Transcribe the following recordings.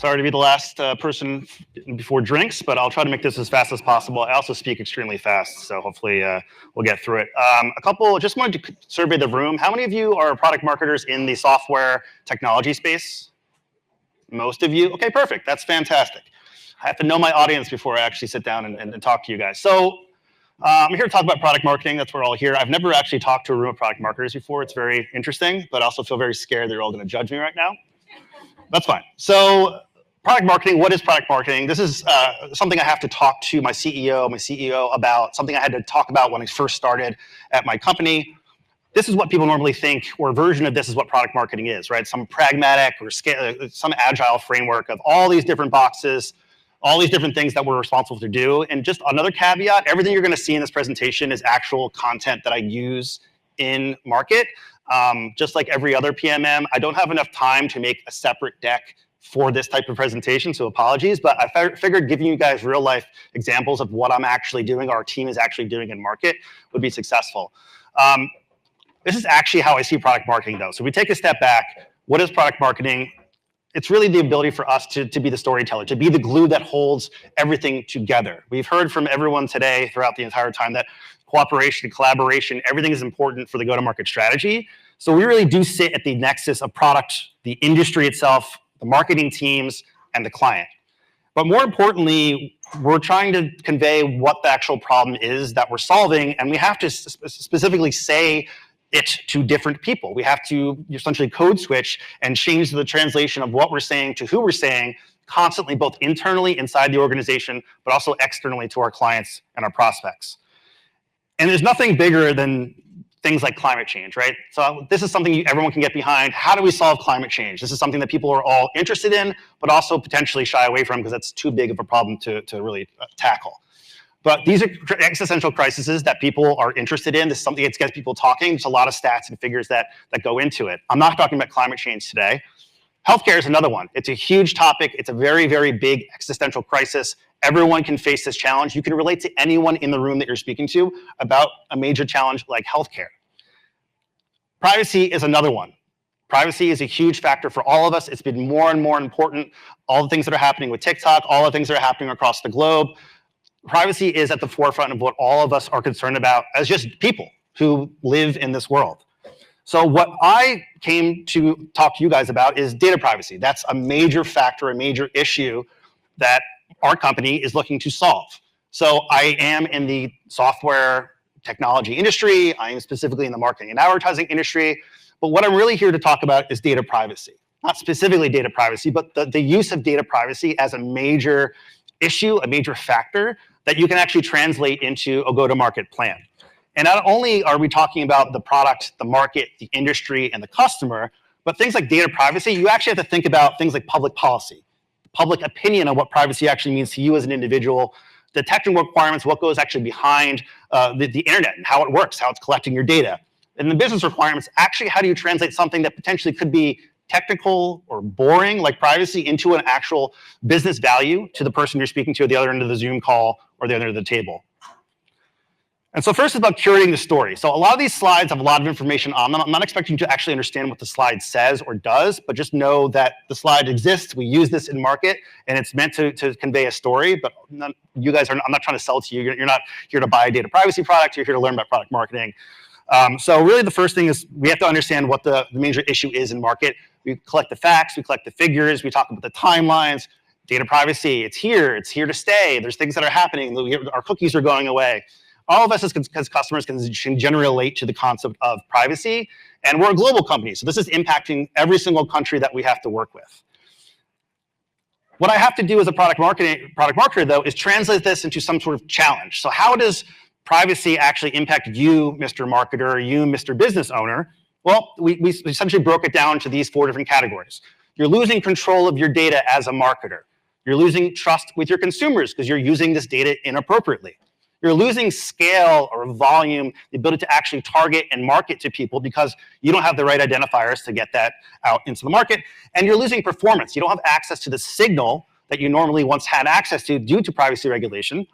Sorry to be the last person before drinks, but I'll try to make this as fast as possible. I also speak extremely fast, so hopefully we'll get through it. Just wanted to survey the room. How many of you are product marketers in the software technology space? Most of you? Okay, perfect. That's fantastic. I have to know my audience before I actually sit down and talk to you guys. So I'm here to talk about product marketing. That's what we're all here. I've never actually talked to a room of product marketers before. It's very interesting, but I also feel very scared that you're all going to judge me right now. That's fine. So product marketing, what is product marketing? This is something I have to talk to my CEO about, something I had to talk about when I first started at my company. This is what people normally think, or a version of this is what product marketing is, right? Some pragmatic or some agile framework of all these different boxes, all these different things that we're responsible to do. And just another caveat, everything you're going to see in this presentation is actual content that I use in market. Just like every other PMM, I don't have enough time to make a separate deck for this type of presentation, so apologies, but I figured giving you guys real life examples of what I'm actually doing, our team is actually doing in market would be successful. This is actually how I see product marketing though. So we take a step back, what is product marketing? It's really the ability for us to be the storyteller, to be the glue that holds everything together. We've heard from everyone today throughout the entire time that cooperation, collaboration, everything is important for the go-to-market strategy. So we really do sit at the nexus of product, the industry itself, the marketing teams, and the client. But more importantly, we're trying to convey what the actual problem is that we're solving, and we have to specifically say it to different people. We have to essentially code switch and change the translation of what we're saying to who we're saying constantly, both internally inside the organization, but also externally to our clients and our prospects. And there's nothing bigger than things like climate change, right? So this is something everyone can get behind. How do we solve climate change? This is something that people are all interested in, but also potentially shy away from because that's too big of a problem to really tackle. But these are existential crises that people are interested in. This is something that gets people talking. There's a lot of stats and figures that go into it. I'm not talking about climate change today. Healthcare is another one. It's a huge topic. It's a very, very big existential crisis. Everyone can face this challenge. You can relate to anyone in the room that you're speaking to about a major challenge like healthcare. Privacy is another one. Privacy is a huge factor for all of us. It's been more and more important. All the things that are happening with TikTok, all the things that are happening across the globe. Privacy is at the forefront of what all of us are concerned about as just people who live in this world. So what I came to talk to you guys about is data privacy. That's a major factor, a major issue that our company is looking to solve. So I am in the software technology industry. I am specifically in the marketing and advertising industry. But what I'm really here to talk about is data privacy. Not specifically data privacy, but the use of data privacy as a major issue, a major factor that you can actually translate into a go-to-market plan. And not only are we talking about the product, the market, the industry, and the customer, but things like data privacy, you actually have to think about things like public policy, public opinion on what privacy actually means to you as an individual, the technical requirements, what goes actually behind the internet and how it works, how it's collecting your data. And the business requirements, actually how do you translate something that potentially could be technical or boring like privacy into an actual business value to the person you're speaking to at the other end of the Zoom call or the other end of the table. And so first is about curating the story. So a lot of these slides have a lot of information on them. I'm not expecting you to actually understand what the slide says or does, but just know that the slide exists. We use this in market, and it's meant to convey a story, but you guys are, I'm not trying to sell to you. You're not here to buy a data privacy product. You're here to learn about product marketing. So really the first thing is we have to understand what the major issue is in market. We collect the facts, we collect the figures, we talk about the timelines, data privacy, it's here to stay. There's things that are happening. Our cookies are going away. All of us as customers can generally relate to the concept of privacy, and we're a global company, so this is impacting every single country that we have to work with. What I have to do as a product marketer, though, is translate this into some sort of challenge. So how does privacy actually impact you, Mr. Marketer, you, Mr. Business Owner? Well, we essentially broke it down to these 4 different categories. You're losing control of your data as a marketer. You're losing trust with your consumers because you're using this data inappropriately. You're losing scale or volume, the ability to actually target and market to people because you don't have the right identifiers to get that out into the market. And you're losing performance. You don't have access to the signal that you normally once had access to due to privacy regulation.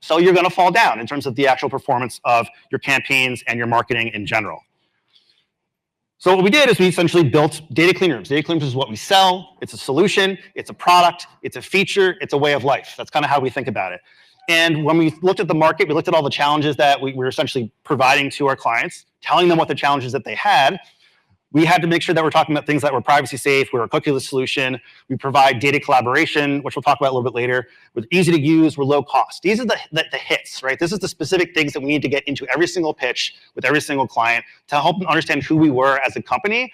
So you're going to fall down in terms of the actual performance of your campaigns and your marketing in general. So what we did is we essentially built data clean rooms. Data clean rooms is what we sell. It's a solution. It's a product. It's a feature. It's a way of life. That's kind of how we think about it. And when we looked at the market, we looked at all the challenges that we were essentially providing to our clients, telling them what the challenges that they had. We had to make sure that we're talking about things that were privacy safe. We're a cookieless solution. We provide data collaboration, which we'll talk about a little bit later. We're easy to use. We're low cost. These are the hits, right? This is the specific things that we need to get into every single pitch with every single client to help them understand who we were as a company.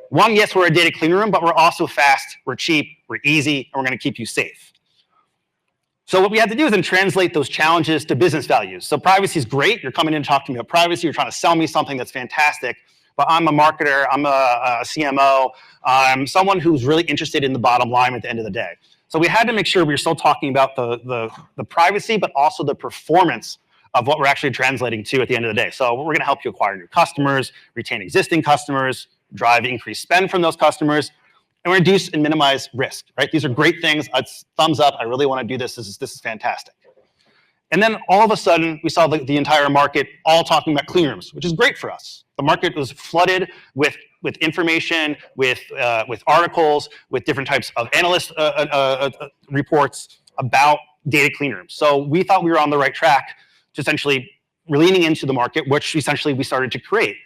One, yes, we're a data clean room, but we're also fast, we're cheap, we're easy, and we're going to keep you safe. So what we had to do is then translate those challenges to business values. So privacy is great. You're coming in to talk to me about privacy. You're trying to sell me something that's fantastic. But I'm a marketer, I'm a CMO, I'm someone who's really interested in the bottom line at the end of the day. So we had to make sure we were still talking about the privacy, but also the performance of what we're actually translating to at the end of the day. So we're going to help you acquire new customers, retain existing customers, drive increased spend from those customers, and reduce and minimize risk, right? These are great things. It's thumbs up. I really want to do this. This is fantastic. And then all of a sudden, we saw the entire market all talking about clean rooms, which is great for us. The market was flooded with information, with articles, with different types of analyst reports about data clean rooms. So we thought we were on the right track to essentially leaning into the market, which essentially we started to create.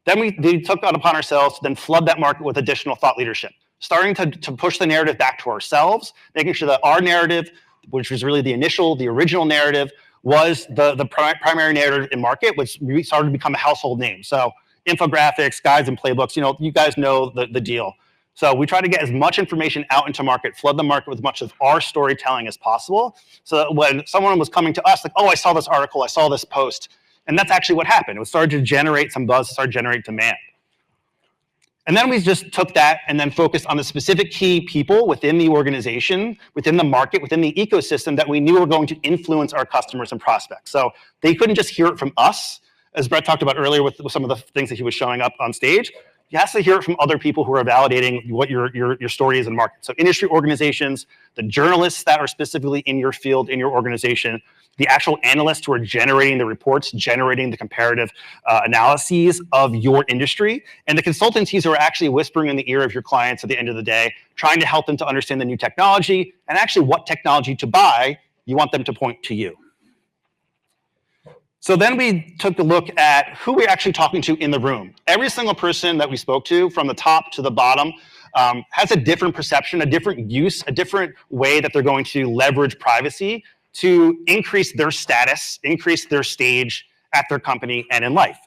Then we took that upon ourselves to then flood that market with additional thought leadership, starting to push the narrative back to ourselves, making sure that our narrative, which was really the original narrative, was the primary narrative in market, which we started to become a household name. So infographics, guides, and playbooks, you guys know the deal. So we try to get as much information out into market, flood the market with as much of our storytelling as possible, so that when someone was coming to us, like, oh, I saw this article, I saw this post, and that's actually what happened. It started to generate some buzz, started to generate demand. And then we just took that and then focused on the specific key people within the organization, within the market, within the ecosystem that we knew were going to influence our customers and prospects. So they couldn't just hear it from us, as Brett talked about earlier with some of the things that he was showing up on stage. You have to hear it from other people who are validating what your story is in market. So industry organizations, the journalists that are specifically in your field, in your organization, the actual analysts who are generating the reports, generating the comparative analyses of your industry, and the consultancies who are actually whispering in the ear of your clients at the end of the day, trying to help them to understand the new technology and actually what technology to buy. You want them to point to you. So then we took a look at who we're actually talking to in the room. Every single person that we spoke to, from the top to the bottom, has a different perception, a different use, a different way that they're going to leverage privacy to increase their status, increase their stage at their company and in life.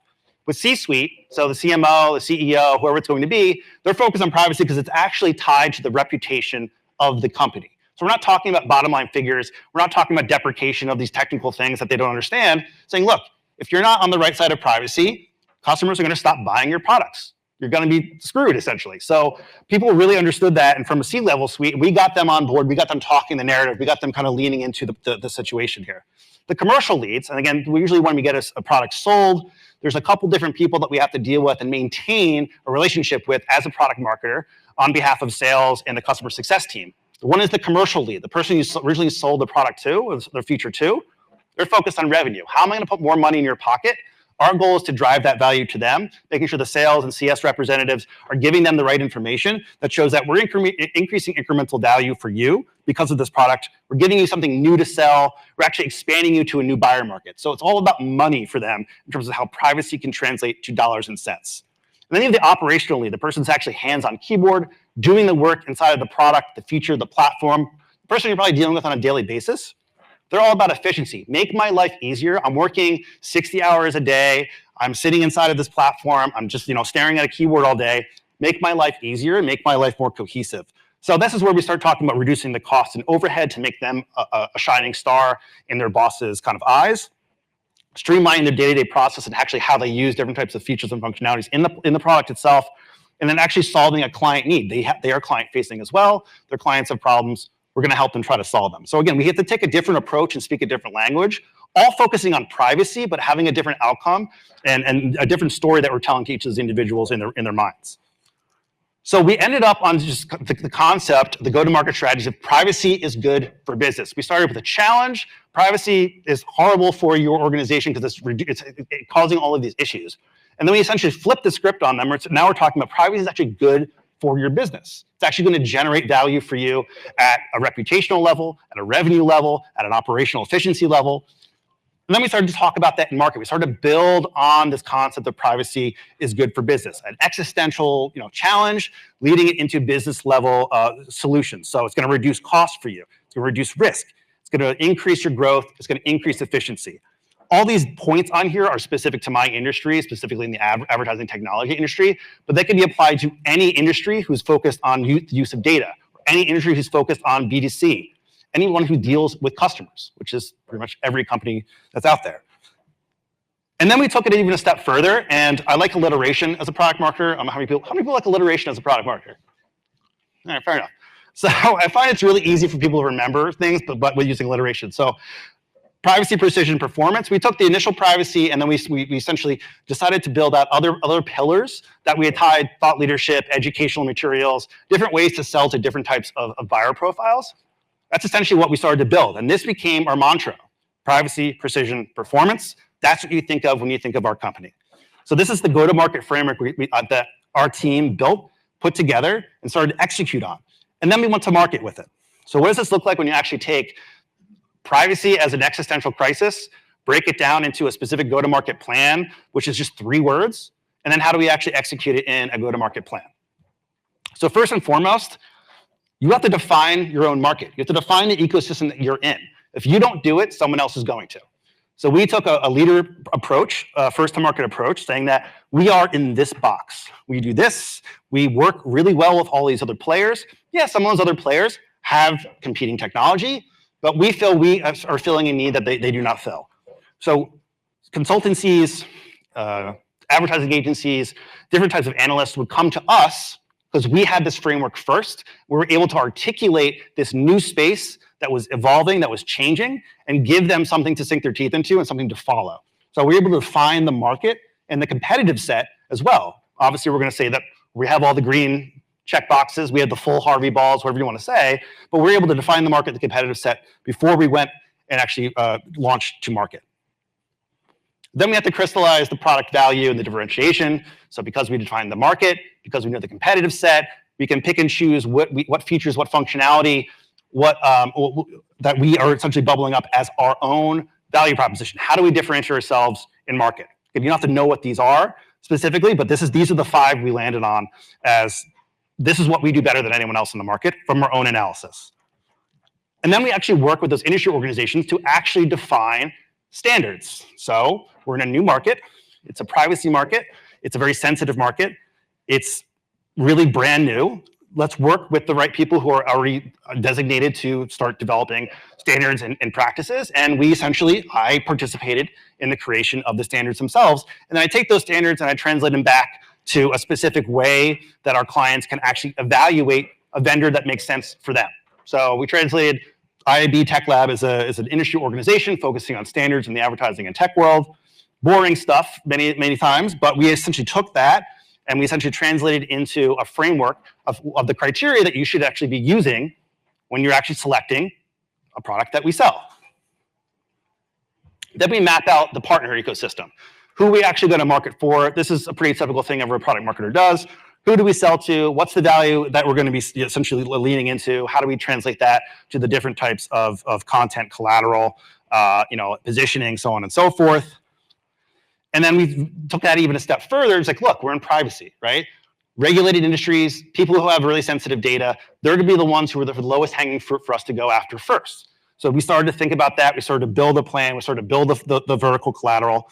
With C-suite, so the CMO, the CEO, whoever it's going to be, they're focused on privacy because it's actually tied to the reputation of the company. So we're not talking about bottom line figures. We're not talking about deprecation of these technical things that they don't understand. Saying, look, if you're not on the right side of privacy, customers are going to stop buying your products. You're going to be screwed, essentially. So people really understood that. And from a C-level suite, we got them on board. We got them talking the narrative. We got them kind of leaning into the situation here. The commercial leads, and again, usually when we get a product sold, there's a couple different people that we have to deal with and maintain a relationship with as a product marketer on behalf of sales and the customer success team. One is the commercial lead, the person you originally sold the product to, or their feature to. They're focused on revenue. How am I going to put more money in your pocket? Our goal is to drive that value to them, making sure the sales and CS representatives are giving them the right information that shows that we're increasing incremental value for you because of this product. We're giving you something new to sell. We're actually expanding you to a new buyer market. So it's all about money for them in terms of how privacy can translate to dollars and cents. And then you have the operational lead, the person's actually hands-on keyboard, doing the work inside of the product, the feature, the platform, the person you're probably dealing with on a daily basis. They're all about efficiency. Make my life easier. I'm working 60 hours a day. I'm sitting inside of this platform. I'm just staring at a keyboard all day. Make my life easier and make my life more cohesive. So this is where we start talking about reducing the cost and overhead to make them a shining star in their boss's kind of eyes. Streamlining their day-to-day process and actually how they use different types of features and functionalities in the product itself, and then actually solving a client need. They are client-facing as well. Their clients have problems. We're going to help them try to solve them. So again, we have to take a different approach and speak a different language, all focusing on privacy, but having a different outcome and a different story that we're telling to each of those individuals in their minds. So we ended up on just the concept, the go-to-market strategy of privacy is good for business. We started with a challenge. Privacy is horrible for your organization because it's causing all of these issues. And then we essentially flip the script on them. Now we're talking about privacy is actually good for your business. It's actually going to generate value for you at a reputational level, at a revenue level, at an operational efficiency level. And then we started to talk about that in market. We started to build on this concept of privacy is good for business, an existential challenge leading it into business level solutions. So it's going to reduce cost for you. It's going to reduce risk. It's going to increase your growth. It's going to increase efficiency. All these points on here are specific to my industry, specifically in the advertising technology industry, but they can be applied to any industry who's focused on use of data, or any industry who's focused on B2C, anyone who deals with customers, which is pretty much every company that's out there. And then we took it even a step further, and I like alliteration as a product marketer. How many people like alliteration as a product marketer? All right, fair enough. So I find it's really easy for people to remember things, but with using alliteration. So privacy, precision, performance. We took the initial privacy, and then we essentially decided to build out other pillars that we had tied thought leadership, educational materials, different ways to sell to different types of buyer profiles. That's essentially what we started to build, and this became our mantra: privacy, precision, performance. That's what you think of when you think of our company. So this is the go-to-market framework that our team built, put together, and started to execute on. And then we went to market with it. So what does this look like when you actually take privacy as an existential crisis, break it down into a specific go-to-market plan, which is just 3 words, and then how do we actually execute it in a go-to-market plan? So first and foremost, you have to define your own market. You have to define the ecosystem that you're in. If you don't do it, someone else is going to. So we took a leader approach, first-to-market approach, saying that we are in this box. We do this. We work really well with all these other players. Yeah, some of those other players have competing technology, but we feel we are filling a need that they do not fill. So consultancies, advertising agencies, different types of analysts would come to us because we had this framework first. We were able to articulate this new space that was evolving, that was changing, and give them something to sink their teeth into and something to follow. So we were able to define the market and the competitive set as well. Obviously, we're going to say that we have all the green check boxes, we had the full Harvey balls, whatever you want to say, but we're able to define the market, the competitive set, before we went and actually launched to market. Then we have to crystallize the product value and the differentiation. So because we defined the market, because we know the competitive set, we can pick and choose what features, what functionality, that we are essentially bubbling up as our own value proposition. How do we differentiate ourselves in market? You don't have to know what these are specifically, but these are the 5 we landed on as this is what we do better than anyone else in the market from our own analysis. And then we actually work with those industry organizations to actually define standards. So we're in a new market. It's a privacy market. It's a very sensitive market. It's really brand new. Let's work with the right people who are already designated to start developing standards and practices. And I participated in the creation of the standards themselves. And then I take those standards and I translate them back to a specific way that our clients can actually evaluate a vendor that makes sense for them. So we translated IAB Tech Lab as an industry organization focusing on standards in the advertising and tech world. Boring stuff many times, but we essentially took that and we essentially translated into a framework of the criteria that you should actually be using when you're actually selecting a product that we sell. Then we map out the partner ecosystem. Who we actually go to market for. This is a pretty typical thing every product marketer does. Who do we sell to? What's the value that we're going to be essentially leaning into? How do we translate that to the different types of content, collateral, positioning, so on and so forth. And then we took that even a step further. It's like, look, we're in privacy, right? Regulated industries, people who have really sensitive data, they're going to be the ones who are the lowest hanging fruit for us to go after first. So we started to think about that. We started to build a plan. We started to build the vertical collateral.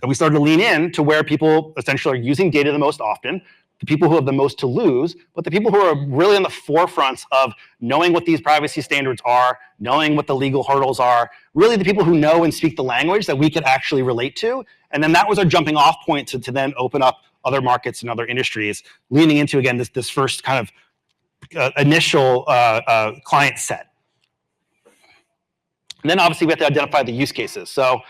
And we started to lean in to where people essentially are using data the most often, the people who have the most to lose, but the people who are really on the forefronts of knowing what these privacy standards are, knowing what the legal hurdles are, really the people who know and speak the language that we could actually relate to. And then that was our jumping off point to then open up other markets and other industries, leaning into, again, this first kind of initial client set. And then obviously we have to identify the use cases. So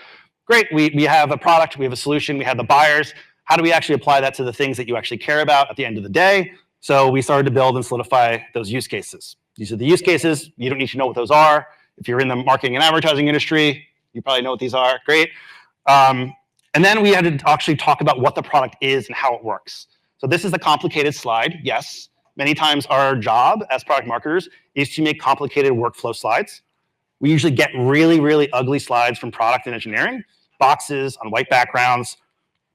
great, we have a product, we have a solution, we have the buyers. How do we actually apply that to the things that you actually care about at the end of the day? So we started to build and solidify those use cases. These are the use cases. You don't need to know what those are. If you're in the marketing and advertising industry, you probably know what these are. Great. And then we had to actually talk about what the product is and how it works. So this is a complicated slide, yes. Many times our job as product marketers is to make complicated workflow slides. We usually get really, really ugly slides from product and engineering, boxes on white backgrounds.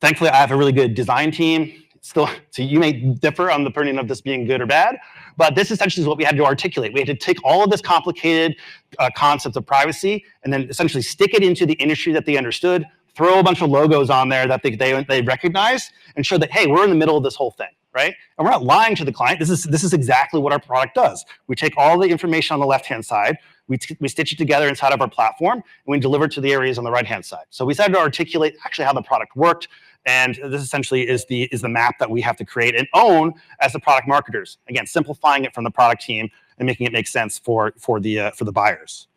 Thankfully, I have a really good design team. Still, so you may differ on the opinion of this being good or bad, but this essentially is what we had to articulate. We had to take all of this complicated concepts of privacy and then essentially stick it into the industry that they understood, throw a bunch of logos on there that they recognize, and show that, hey, we're in the middle of this whole thing, right? And we're not lying to the client. This is exactly what our product does. We take all the information on the left-hand side, we stitch it together inside of our platform, and we deliver it to the areas on the right-hand side. So we decided to articulate actually how the product worked, and this essentially is the map that we have to create and own as the product marketers. Again, simplifying it from the product team and making it make sense for the buyers.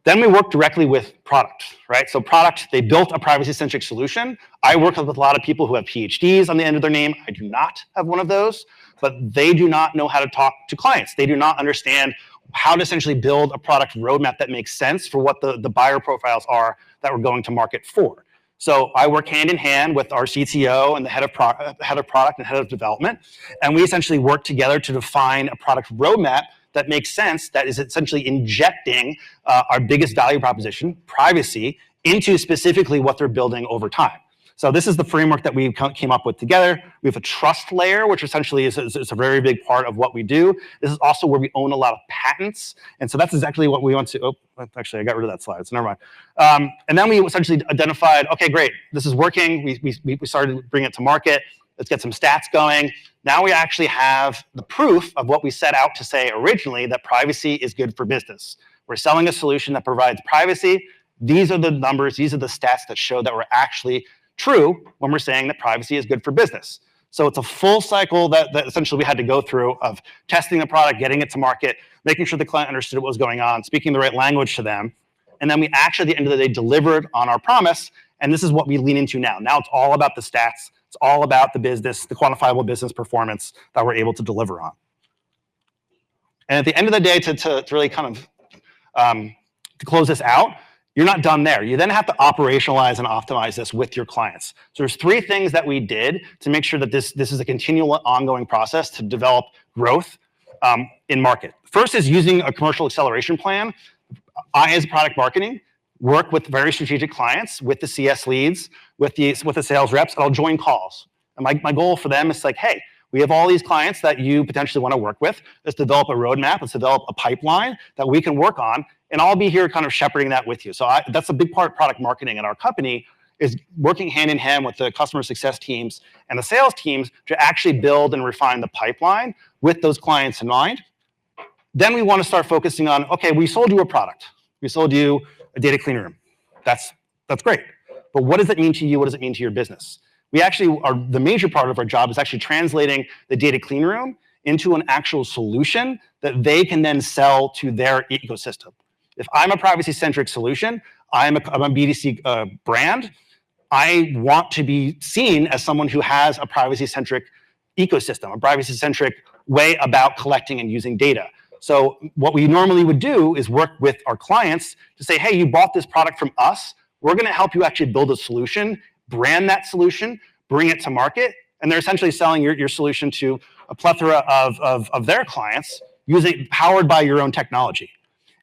Then we work directly with product, right? So product, they built a privacy-centric solution. I work with a lot of people who have PhDs on the end of their name. I do not have one of those, but they do not know how to talk to clients. They do not understand how to essentially build a product roadmap that makes sense for what the buyer profiles are that we're going to market for. So I work hand in hand with our CTO and the head of product and head of development, and we essentially work together to define a product roadmap that makes sense, that is essentially injecting our biggest value proposition, privacy, into specifically what they're building over time. So this is the framework that we came up with together. We have a trust layer, which essentially is a very big part of what we do. This is also where we own a lot of patents. And so that's exactly what we want to, oh, actually I got rid of that slide, so never mind. And then we essentially identified, okay, great, this is working. We started to bring it to market. Let's get some stats going. Now we actually have the proof of what we set out to say originally, that privacy is good for business. We're selling a solution that provides privacy. These are the numbers, these are the stats that show that we're actually true when we're saying that privacy is good for business. So it's a full cycle that essentially we had to go through of testing the product, getting it to market, making sure the client understood what was going on, speaking the right language to them. And then we actually, at the end of the day, delivered on our promise. And this is what we lean into now. Now it's all about the stats. It's all about the business, the quantifiable business performance that we're able to deliver on. And at the end of the day, to really kind of to close this out, you're not done there. You then have to operationalize and optimize this with your clients. So there's 3 things that we did to make sure that this is a continual ongoing process to develop growth in market. First is using a commercial acceleration plan. I, as product marketing, work with very strategic clients, with the CS leads, with the sales reps, and I'll join calls. And my goal for them is like, hey, we have all these clients that you potentially want to work with. Let's develop a roadmap. Let's develop a pipeline that we can work on. And I'll be here kind of shepherding that with you. So that's a big part of product marketing at our company, is working hand in hand with the customer success teams and the sales teams to actually build and refine the pipeline with those clients in mind. Then we want to start focusing on, okay, we sold you a product. We sold you a data clean room. That's great. But what does it mean to you? What does it mean to your business? We actually the major part of our job is actually translating the data clean room into an actual solution that they can then sell to their ecosystem. If I'm a privacy-centric solution, I'm a B2C brand, I want to be seen as someone who has a privacy-centric ecosystem, a privacy-centric way about collecting and using data. So what we normally would do is work with our clients to say, hey, you bought this product from us. We're going to help you actually build a solution, brand that solution, bring it to market, and they're essentially selling your solution to a plethora of their clients powered by your own technology.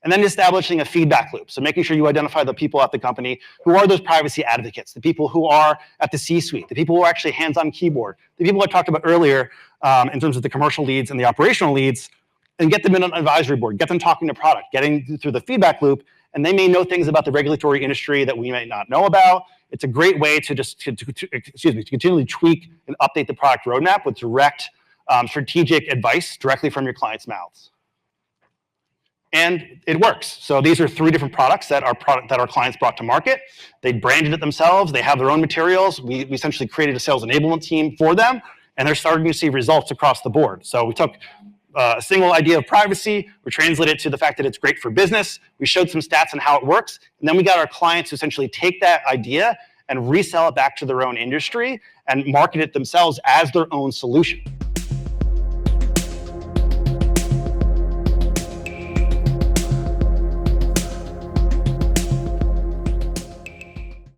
And then establishing a feedback loop. So making sure you identify the people at the company who are those privacy advocates, the people who are at the C-suite, the people who are actually hands-on keyboard, the people I talked about earlier in terms of the commercial leads and the operational leads, and get them in an advisory board, get them talking to product, getting through the feedback loop, and they may know things about the regulatory industry that we might not know about. It's a great way to just to continually tweak and update the product roadmap with direct strategic advice directly from your clients' mouths. And it works. So these are 3 different products that our clients brought to market. They branded it themselves. They have their own materials. We essentially created a sales enablement team for them, and they're starting to see results across the board. So we took a single idea of privacy, we translated it to the fact that it's great for business. We showed some stats on how it works, and then we got our clients to essentially take that idea and resell it back to their own industry and market it themselves as their own solution.